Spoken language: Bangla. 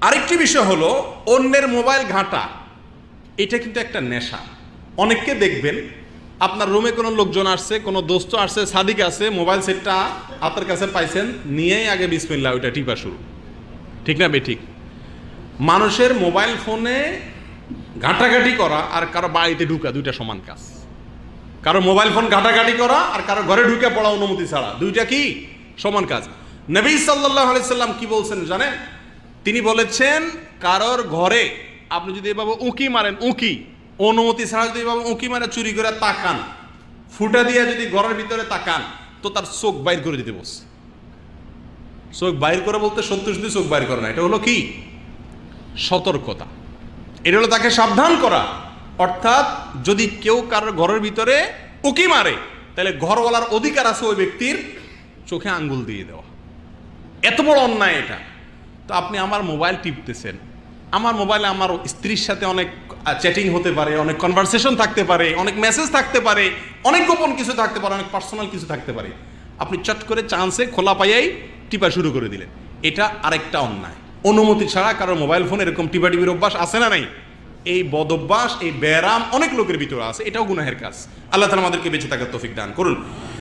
আরেকটি বিষয় হলো অন্যের মোবাইল ঘাঁটা, এটা কিন্তু একটা নেশা। অনেককে দেখবেন আপনার রুমে কোনো লোকজন আসছে, কোনো দোস্ত আসছে, সাদিক আছে, মোবাইল সেটটা আপনার কাছে পাইছেন, নিয়েই আগে বিসমিল্লাহ ওইটা টিপা শুরু। ঠিক না বেঠিক? মানুষের মোবাইল ফোনে ঘাঁটাঘাঁটি করা আর কারো বাড়িতে ঢুকা দুইটা সমান কাজ। কারো মোবাইল ফোন ঘাঁটাঘাঁটি করা আর কারো ঘরে ঢুকে পড়া অনুমতি ছাড়া, দুইটা কি সমান কাজ। নবী সাল্লাল্লাহু আলাইহি সাল্লাম কি বলছেন জানেন? তিনি বলেছেন কারোর ঘরে আপনি যদি এভাবে উঁকি মারেন, উঁকি অনুমতি ছাড়া যদি এভাবে উঁকি মারে চুরি করে তাকান, ফুটা দিয়ে যদি ঘরের ভিতরে তাকান, তো তার চোখ বাইর করে দিতে বলছে। চোখ বাইর করে বলতে সত্যি সত্যি চোখ বাইর করে না, এটা হলো কি সতর্কতা, এটা হলো তাকে সাবধান করা। অর্থাৎ যদি কেউ কারোর ঘরের ভিতরে উকি মারে, তাহলে ঘরওয়ালার অধিকার আছে ওই ব্যক্তির চোখে আঙ্গুল দিয়ে দেওয়া। এত বড় অন্যায় এটা। তো আপনি আমার মোবাইল টিপতেছেন, আমার মোবাইলে আমার স্ত্রীর সাথে অনেক চ্যাটিং হতে পারে, অনেক কনভারসেশন থাকতে পারে, অনেক মেসেজ থাকতে পারে, অনেক গোপন কিছু থাকতে পারে, অনেক পার্সোনাল কিছু থাকতে পারে। আপনি চট করে চান্সে খোলা পাইয়াই টিপা শুরু করে দিলেন, এটা আরেকটা অন্যায়। অনুমতি ছাড়া কারোর মোবাইল ফোন এরকম টিপা টিপির অভ্যাস আছে না নাই? এই বদ অভ্যাস, এই ব্যারাম অনেক লোকের ভিতরে আছে, এটাও গুনাহের কাজ। আল্লাহ তাআলা আমাদেরকে বেঁচে থাকার তৌফিক দান করুন।